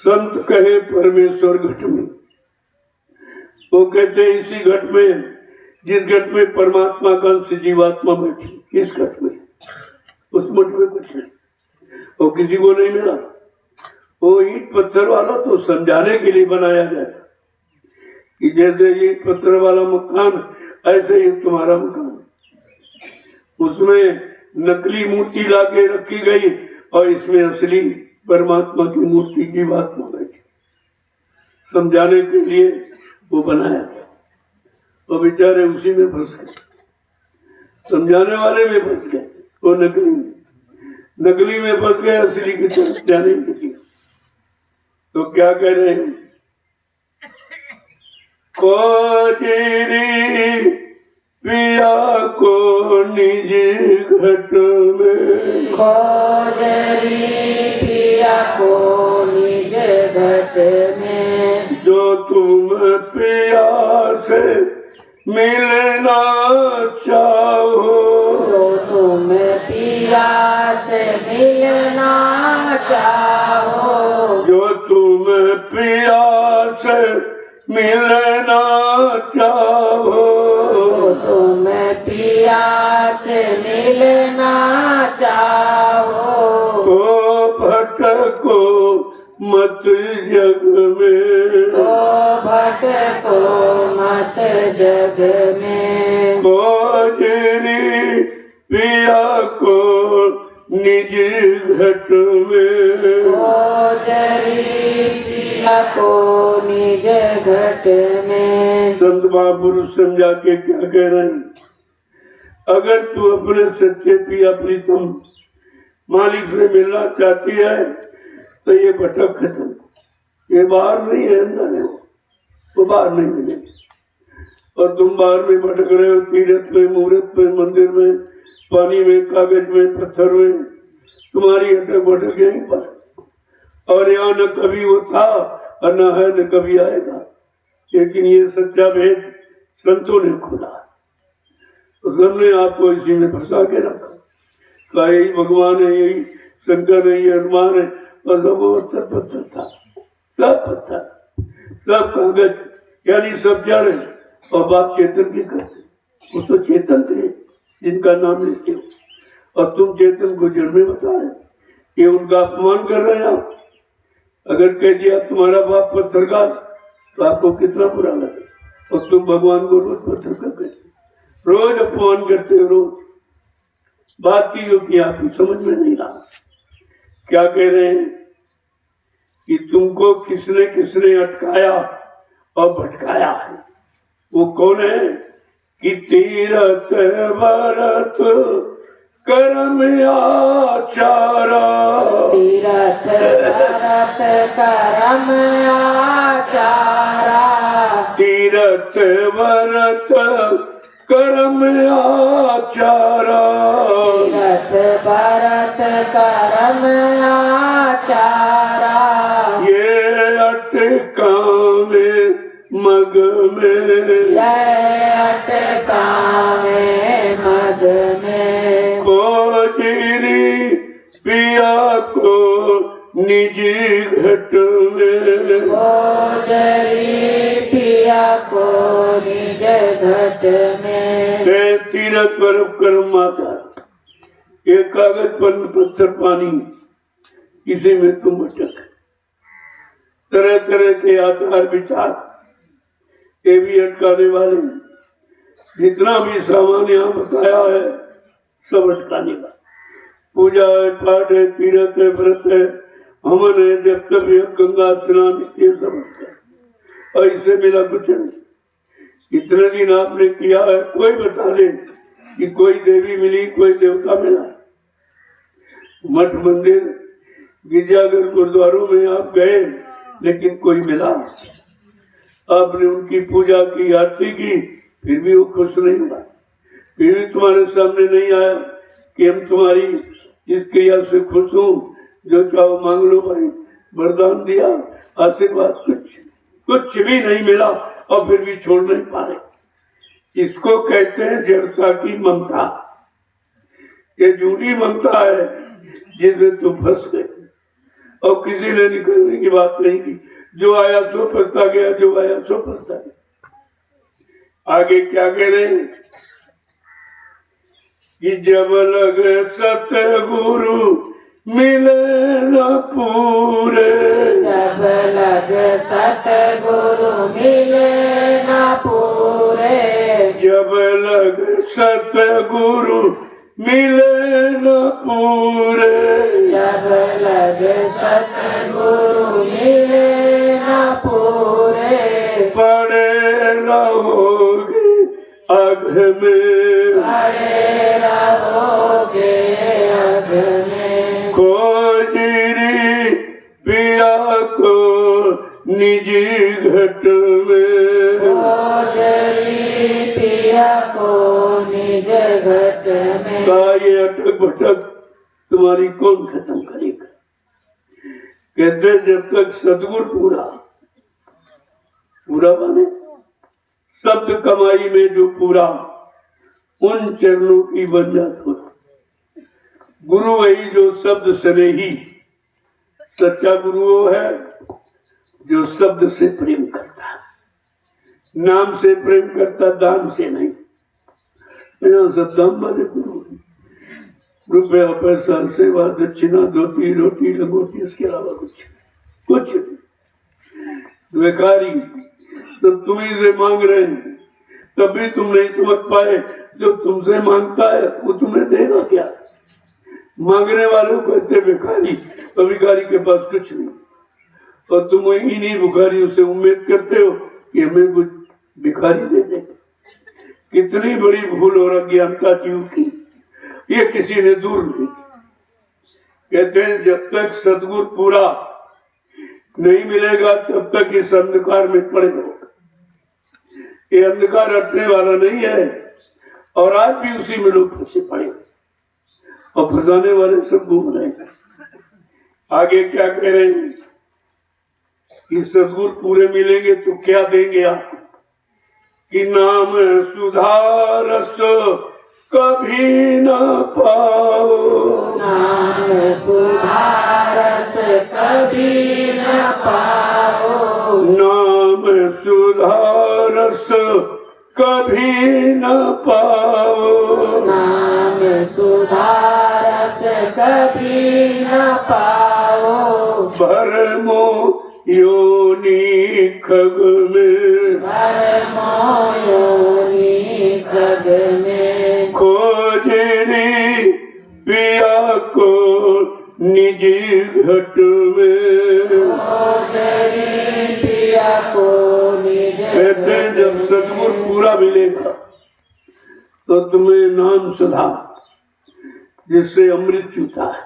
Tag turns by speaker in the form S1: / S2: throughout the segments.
S1: संत कहे परमेश्वर घट में, वो कहते हैं इसी घट में, जिस घट में परमात्मा का अंश जीवात्मा बैठी, इस घट में, उस मठ में कुछ नहीं, वो किसी को नहीं मिला। वो ईंट पत्थर वाला तो समझाने के लिए बनाया गया था कि जैसे ईंट पत्थर वाला मकान ऐसे ही तुम्हारा मकान, उसमें नकली मूर्ति लाके रखी गई और इसमें असली परमात्मा की मूर्ति जीवात्मा बैठी, समझाने के लिए वो बनाया था। और बेचारे उसी में फंस गए, समझाने वाले में फंस गए, वो नकली में फंस गए, असली की तरफ जाने के लिए। तो क्या कह रहे हैं, कोजरी पिया को निज घट में,
S2: खोजरी पिया को निज घट में,
S1: जो तुम पिया से मिलना चाहो,
S2: जो तुम पिया से मिलना चाहो,
S1: जो तुम पिया से मिलना चाहो,
S2: जो तुम पिया से मिलना चाहो,
S1: तो भटको मत जग में,
S2: तो भटको मत जग में,
S1: खोजरी पिया को निज घट में,
S2: खोजरी पिया को निज घट में।
S1: संत महापुरुष समझा के क्या कह रहे हैं, अगर तू अपने सच्चे पिया प्रीतम मालिक से मिलना चाहती है तो ये भटक खत्म, ये बाहर नहीं है, अंदर है, वो बाहर नहीं मिलेगी। और तुम बाहर में भटक रहे हो, तीर्थ में, मुहूर्त में, मंदिर में, पानी में, कागज में, पत्थर में, तुम्हारी अटक भटक यहीं पर। और यहाँ न कभी वो था और न है न कभी आएगा, लेकिन ये सच्चा भेद संतों ने खोला, तो सबने आपको इसी में फंसा के रखा, कहा यही भगवान है, यही शंकर है, ये हनुमान है, और सब पत्थर पत्थर था, सब पत्थर, सब कागज, यानी सब जड़ है। और बात चेतन की करते, वो तो चेतन थे जिनका नाम लेते हो, और तुम चेतन को जड़ में बता रहे, ये उनका अपमान कर रहे हैं आप। अगर कह दिया तुम्हारा बाप पत्थर का, तो आपको कितना बुरा लगे, और तुम भगवान को रोज पत्थर का कहते, रोज अपमान करते हो, रोज बात की जो कि आपकी समझ में नहीं रहा। क्या कह रहे हैं कि तुमको किसने किसने अटकाया और भटकाया है, वो कौन है कि तीरथ व्रत कर्म आचारा,
S2: तीरथ व्रत कर्म आचारा,
S1: तीरथ व्रत कर्म आचारा,
S2: तीरथ व्रत कर्म आचारा,
S1: ये अटकावे मग में,
S2: ये अटकावे मग में,
S1: खोजरी पिया को निजी घट में,
S2: खोजरी पिया को निज घट में।
S1: तीरथ बर्फ कर्म माता, ये कागज पर पत्थर पानी, इसी में तुम भटक, तरह तरह के आचार विचार ये भी अटकाने वाले, जितना भी सामान यहाँ बताया है सब अटकाने का। पूजा है, पाठ है, तीरथ है, व्रत है, हवन है, जब तब गंगा स्नान, ये सब है, और इससे मिला कुछ नहीं। इतने दिन आपने किया है, कोई बता दे कि कोई देवी मिली, कोई देवता मिला। मठ मंदिर गिरजाघर गुरुद्वारों में आप गए, लेकिन कोई मिला, आपने उनकी पूजा की, आरती की, फिर भी वो खुश नहीं हुआ, फिर भी तुम्हारे सामने नहीं आया कि हम तुम्हारी इस क्रिया से खुश हूँ, जो चाहो मांग लो भाई, वरदान दिया, आशीर्वाद, कुछ भी नहीं मिला, और फिर भी छोड़ नहीं पा रहे। इसको कहते हैं जड़ता की ममता। ये झूठी ममता है जिसमें तुम फंस गए। और किसी ने निकलने की बात नहीं की। जो आया सो पढ़ता गया, जो आया सो पढ़ता गया। आगे क्या कह रहे हैं कि जब लग सतगुरु मिले न पूरे,
S2: जब लग सतगुरु मिले न पूरे,
S1: जब लग सतगुरु मिले न पूरे,
S2: जब लग सतगुरु मिले न पूरे,
S1: पड़े रहोगे अघ में,
S2: पड़े रहोगे अघ में,
S1: खोजरी पिया को निजी घट में,
S2: खोजरी पिया को निज घट में।
S1: का ये अटक भटक तुम्हारी कौन खत्म करेगा? कहते जब तक सदगुरु पूरा पूरा बने, शब्द कमाई में जो पूरा, उन चरणों की बंजात हो। गुरु वही जो शब्द स्नेही, सच्चा गुरु वो है जो शब्द से प्रेम करता है, नाम से प्रेम करता, दान से नहीं। सब दाम वाले गुरु हैं। रुपया पैसा सेवा दक्षिणा धोती रोटी लंगोटी, इसके अलावा कुछ नहीं। भिखारी तो तुम ही से मांग रहे हैं, तभी तुम नहीं समझ पाए। जो तुमसे मांगता है वो तुम्हें देगा क्या? मांगने वालों को कहते भिखारी, तो भिखारी के पास कुछ नहीं, और तुम इन्हीं भिखारियों से उम्मीद करते हो कि हमें कुछ भिखारी दे दे। कितनी बड़ी भूल और अज्ञानता जीव की, ये किसी ने दूर नहीं। कहते हैं जब तक सदगुरु पूरा नहीं मिलेगा तब तक इस अंधकार में पड़े रहो। ये अंधकार हटने वाला नहीं है, और आज भी उसी में लोग फंसे पड़े और फंसाने वाले सब घूम रहे हैं। आगे क्या कह रहे हैं कि सदगुरु पूरे मिलेंगे तो क्या देंगे आप? कि नाम सुधारस कभी न पाओ,
S2: नाम सुधारस कभी न पाओ,
S1: नाम सुधारस कभी न पाओ,
S2: नाम सुधारस कभी न पाओ,
S1: भरमो योनि खग में,
S2: भरमो योनि खग में,
S1: खोजरी पिया को निजी घट में।
S2: खोजरी पिया को निज
S1: कहते हैं जब सदगुरु पूरा मिलेगा तो तुम्हें नाम सुधा, जिससे अमृत चूता है,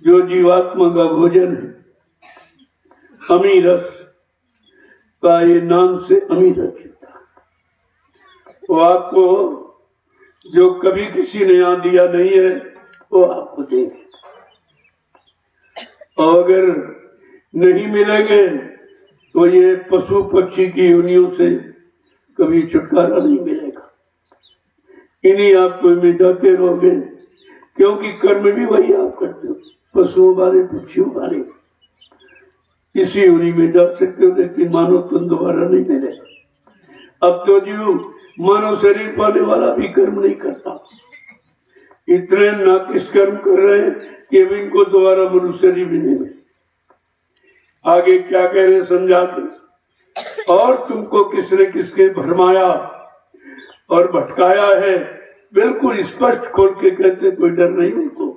S1: जो जीवात्मा का भोजन है, अमीरस का ये नाम से अमीरस चूता है, वो आपको जो कभी किसी ने यहाँ दिया नहीं है वो आपको देंगे। और अगर नहीं मिलेंगे तो ये पशु पक्षी की योनियों से कभी छुटकारा नहीं मिलेगा। इन्हीं आपको में जाते रहोगे, क्योंकि कर्म भी वही आप करते हो, पशुओं वाले पक्षियों वाले। इसी योनि में जा सकते हो, लेकिन मानव तुम दोबारा नहीं मिलेगा। अब तो जीव मानव शरीर पाने वाला भी कर्म नहीं करता, इतने नाकिस कर्म कर रहे हैं कि अब इनको दोबारा मनुष्य शरीर भी नहीं मिले। आगे क्या कह रहे समझाते, और तुमको किसने किसके भरमाया और भटकाया है, बिल्कुल स्पष्ट खोल के कहते, कोई डर नहीं उनको।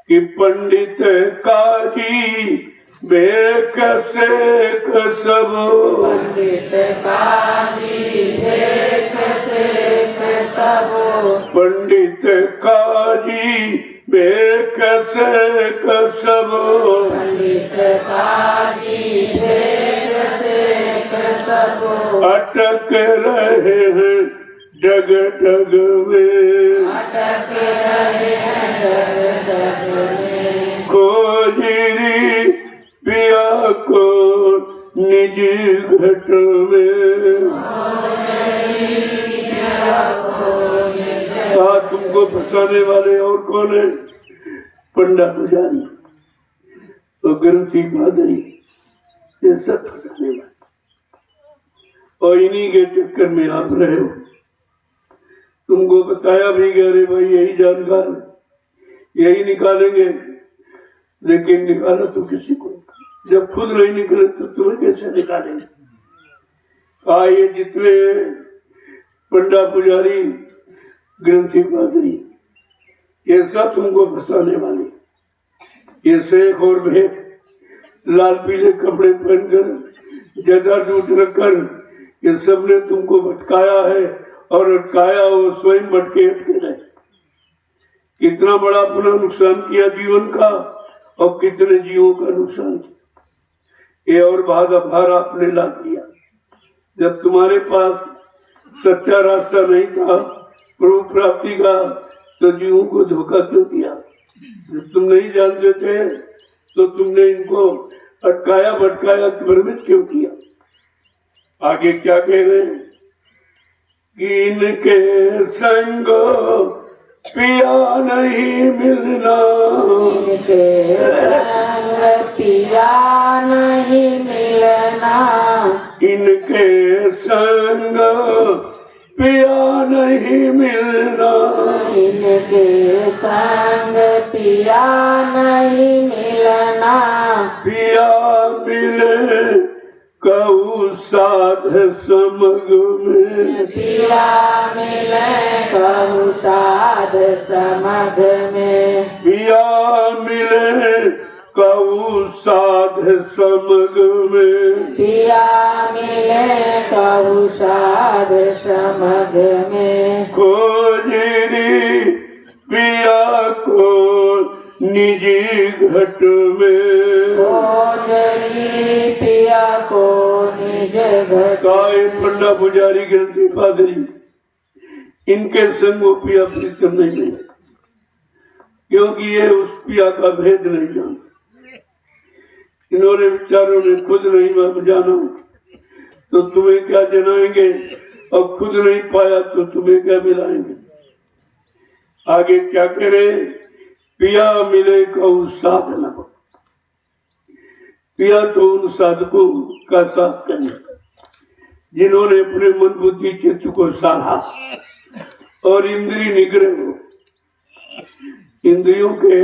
S1: कि पंडित काजी बेक सेक सब,
S2: पंडित काजी बेक सेक सब,
S1: पंडित काजी बेक सेक सब,
S2: पंडित काजी बेक सेक सब,
S1: अटक रहे हैं जग जग में,
S2: अटक रहे हैं जग जग में,
S1: खोजरी पिया को निजी घट में। तुमको फंसाने वाले और कौन है? पंडा पुजारी, तो ग्रंथी पादरी ये सब फटने वाले और इन्हीं के चक्कर में आप रहे हो। तुमको बताया भी गया रे भाई यही जानकार यही निकालेंगे, लेकिन निकाला तो किसी को, जब खुद नहीं निकले तो तुम्हें कैसे निकालेंगे। ये जितने पंडा पुजारी ग्रंथी पादरी ये सब तुमको फंसाने वाले, ये शेख और भेद लाल पीले कपड़े पहनकर जदा दूध रखकर ये सब ने तुमको भटकाया है और अटकाया वो स्वयं भटके हटके रहे। कितना बड़ा अपना नुकसान किया जीवन का और कितने जीवों का नुकसान किया। ये और भार आपने ला दिया। जब तुम्हारे पास सच्चा रास्ता नहीं था प्रभु प्राप्ति का तो जीवों को धोखा क्यों दिया। जब तुम नहीं जानते थे तो तुमने इनको अटकाया भटकाया भ्रमित क्यों किया। आगे क्या कह रहे हैं कि इनके संग पिया नहीं मिलना,
S2: इनके संग पिया नहीं मिलना,
S1: इनके संग पिया नहीं मिलना,
S2: इनके संग पिया नहीं मिलना,
S1: पिया मिले कहू साध समग में,
S2: पिया मिले कहू साध समग में,
S1: पिया मिले कहू साध समग में,
S2: पिया मिले कहू साध समग में,
S1: खोजरी पिया को निजी घट में,
S2: खोजरी पिया को निज घट।
S1: काय पंडा पुजारी ग्रंथी पादरी इनके संग वो पिया प्रीतम नहीं मिले, क्योंकि ये उस पिया का भेद नहीं जानते। इन्होंने विचारों ने खुद नहीं जाना तो तुम्हें क्या जनाएंगे और खुद नहीं पाया तो तुम्हें क्या मिलाएंगे। आगे क्या कह रहे, पिया मिले कहू साधना, पिया तो उन साधकों का साथ करने जिन्होंने अपने मन बुद्धि चित्त को साधा और इंद्रिय निग्रह हो, इंद्रियों के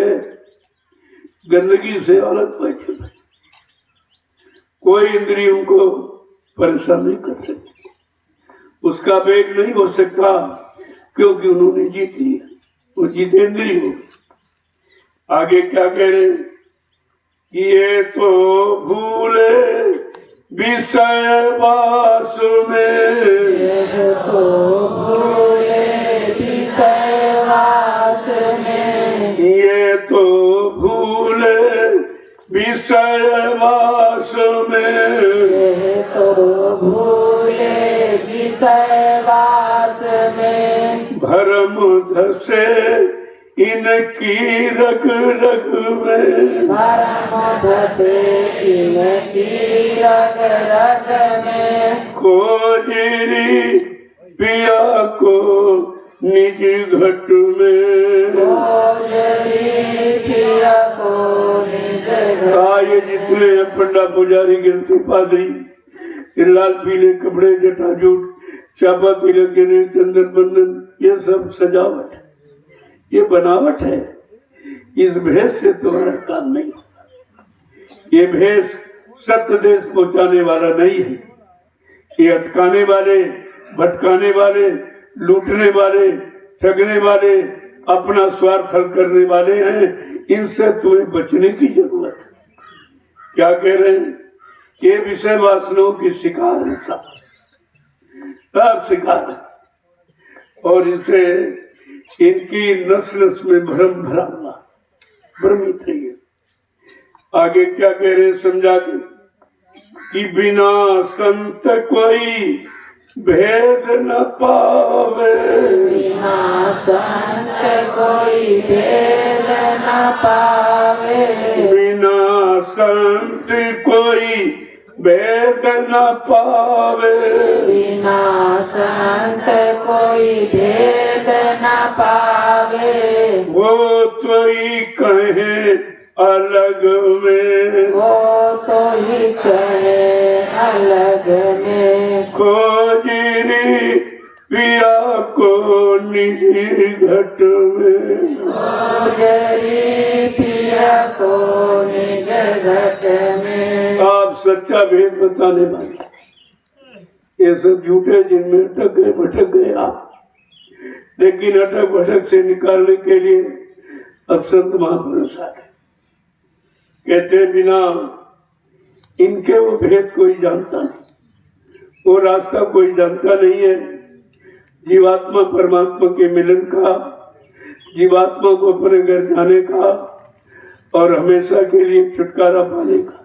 S1: गंदगी से अलग बैठे, कोई इंद्रियों को परेशान नहीं कर सकती, उसका वेग नहीं हो सकता क्योंकि उन्होंने जीत लिया, वो जीतेंद्रिय हो। आगे क्या कह रहे, ये तो भूले विषय वास में,
S2: ये तो भूले विषय वास में,
S1: ये तो भूले विषय वास में,
S2: ये तो भूले विषय वास में,
S1: भरम धसे इनकी रग रग में,
S2: भरम धसे इनकी रग रग में,
S1: खोजरी पिया को निज घट में,
S2: खोजरी पिया को निज घट।
S1: ये जितने पंडा पुजारी ग्रंथी पादरी लाल पीले कपड़े जटाजूट चापा तिलक चंदन बंधन ये सब सजावट है, ये बनावट है। इस भेष से तुम्हारा काम नहीं होता। ये भेष सत्य देश पहुंचाने वाला नहीं है। ये अटकाने वाले, भटकाने वाले, लूटने वाले, ठगने वाले, अपना स्वार्थ हल करने वाले हैं। इनसे तुम्हें बचने की जरूरत है। क्या कह रहे हैं, ये विषय वासनाओं की शिकार है, सब शिकार है और इनसे इनकी नस नस में भ्रम भरा हुआ, भ्रमित है ये। आगे क्या कह रहे समझा के कि बिना संत कोई भेद न पावे,
S2: बिना संत कोई भेद न पावे,
S1: बिना संत कोई भेद न पावे,
S2: बिना संत कोई भेद न पावे,
S1: वो त्वई कहे अलग में,
S2: वो तो ही कहे अलग में।
S1: खोजरी पिया को निजी घट में,
S2: खोजरी पिया को निज घट में।
S1: आप सच्चा भेद बताने वाले, ये सब झूठे जिनमें अटक गए भटक गए आप, लेकिन अटक भटक से निकालने के लिए अब संत महापुरुष आए। कहते बिना इनके वो भेद कोई जानता नहीं, वो रास्ता कोई जानता नहीं है जीवात्मा परमात्मा के मिलन का, जीवात्मा को अपने घर जाने का और हमेशा के लिए छुटकारा पाने का।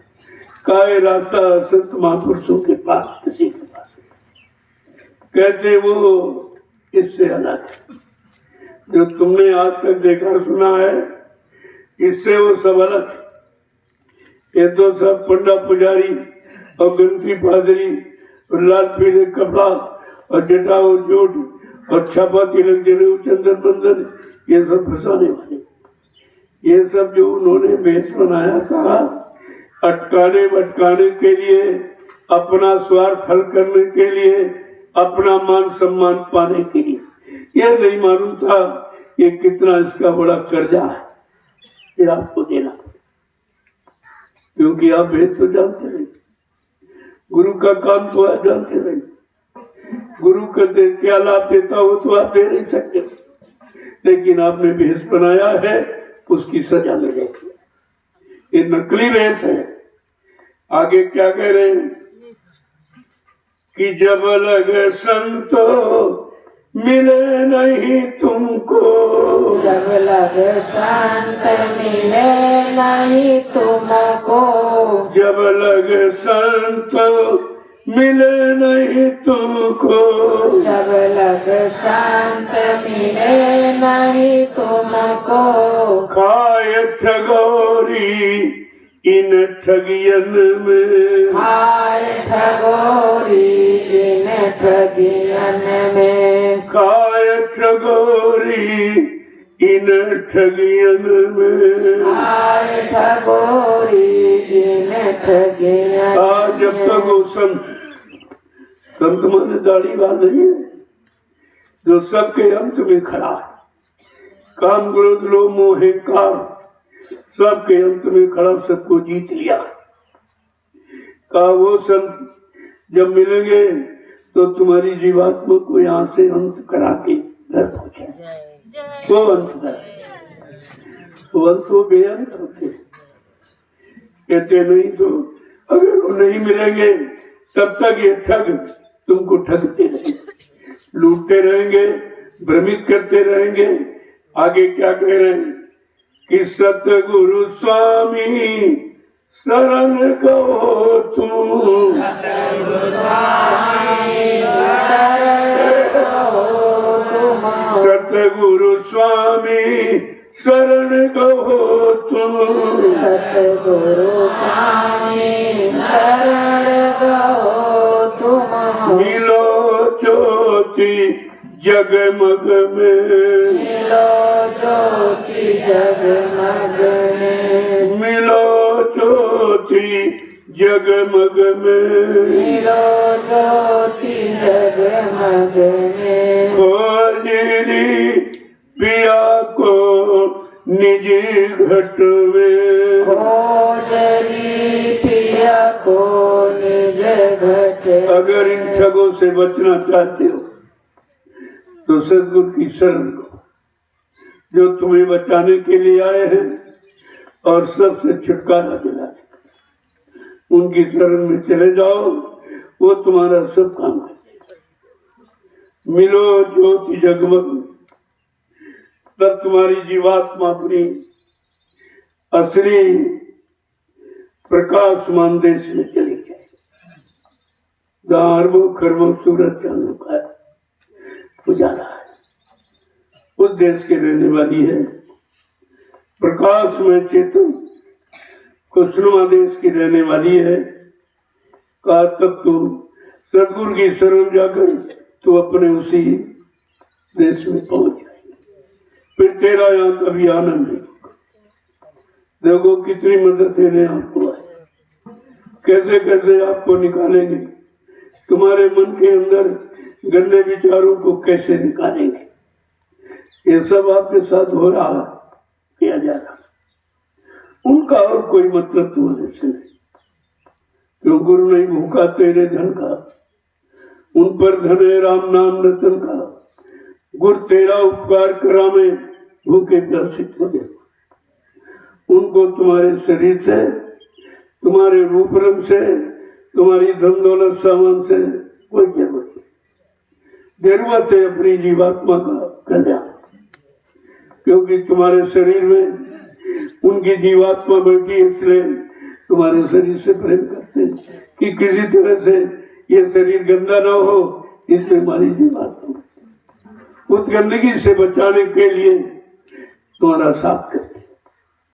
S1: काय रास्ता संत महापुरुषों के पास, किसी के पास कहते वो इससे अलग है। जो तुमने आज तक देखा सुना है, इससे वो सब अलग है। ये तो सब पंडा पुजारी और गंती पादरी और लाल पीले कपड़ा और जटा और जोट और छापा तिलक जने चंदन बंदन, ये सब फंसाने वाले। ये सब जो उन्होंने भेष बनाया था अटकाने भटकाने के लिए, अपना स्वार्थ हल करने के लिए, अपना मान सम्मान पाने के लिए। ये नहीं मालूम था ये कितना इसका बड़ा कर्जा है, ये आपको देना, क्योंकि आप भेद तो जानते नहीं, गुरु का काम तो आप जानते नहीं। गुरु का क्या लाभ देता हो तो आप दे नहीं सकते, लेकिन आपने भेष बनाया है, उसकी सजा मिलेगी। ये नकली भेष है। आगे क्या कह रहे हैं कि जब लग संतो मिले नहीं तुमको,
S2: जब लग संत मिले नहीं तुमको,
S1: जब लग संत मिले नहीं तुमको,
S2: जब लग संत मिले नहीं तुमको।
S1: खाए ठगोरी इन ठगियन में,
S2: खाए ठगोरी इन ठगियन में,
S1: खाए ठगोरी इन ठगियन में।
S2: खाए ठगोरी इन ठगियन।
S1: आज जब तक वो संत माने दाढ़ी वाल नहीं है, जो सबके अंत में खड़ा है, काम क्रोध लोभ मोह अहंकार सबके अंत में खड़ा, सबको जीत लिया। का वो संत जब मिलेंगे तो तुम्हारी जीवात्मा को यहाँ से अंत करा के घर पहुंचे। वो अंत कर, वो अंत वो बेअंत होते कहते नहीं। तो अगर वो नहीं मिलेंगे तब तक ये ठग तुमको ठगते रहेंगे, लूटते रहेंगे, भ्रमित करते रहेंगे। आगे क्या कह रहे हैं कि सतगुरु स्वामी शरण कहो तुम, सतगुरु स्वामी शरण कहो तुम,
S2: सतगुरु स्वामी शरण कहो तुम।
S1: मिलो ज्योति जगमग में,
S2: मिलो ज्योति जगमग में,
S1: मिलो ज्योति जगमग में,
S2: मिलो ज्योति जगमग में।
S1: खोजरी पिया को निजी घट में,
S2: खोजरी पिया को निज घट।
S1: अगर इन ठगों से बचना चाहते हो तो सदगुरु की शरण लो, जो तुम्हें बचाने के लिए आए हैं और सबसे छुटकारा दिलाए। उनकी शरण में चले जाओ, वो तुम्हारा सब काम करेगा। मिलो ज्योति जगमग, तब तुम्हारी जीवात्मा अपनी असली प्रकाशमान देश में चली जाए, जहाँ अरबों खरबों सूरज चांदों का उजाला है। उस देश के रहने वाली है, प्रकाश में चेतन खुशनुमा देश की रहने वाली है। कहा तब तू सदगुरु की शरण जाकर तू अपने उसी देश में पहुंच जाएगी, फिर तेरा यहाँ कभी आनंद नहीं होगा। देखो कितनी मदद देने आपको आए, कैसे कैसे आपको निकालेंगे, तुम्हारे मन के अंदर गंदे विचारों को कैसे निकालेंगे, ये सब आपके साथ हो रहा है, किया जा रहा। उनका और कोई मतलब तुम्हारे से नहीं, क्यों गुरु नहीं भूखा तेरे धन का, उन पर धन है राम नाम रतन का, गुर तेरा उपकार करा में भूखे प्यासे को दे। उनको तुम्हारे शरीर से, तुम्हारे रूप रंग से, तुम्हारी धन दौलत सामान से कोई जरूरत नहीं। जरूरत है अपनी जीवात्मा का कल्याण, क्योंकि तुम्हारे शरीर में उनकी जीवात्मा बैठी है, इसलिए तुम्हारे शरीर से प्रेम करते हैं कि किसी तरह से ये शरीर गंदा ना हो, इसमें हमारी जीवात्मा उस गंदगी से बचाने के लिए तुम्हारा साथ करते।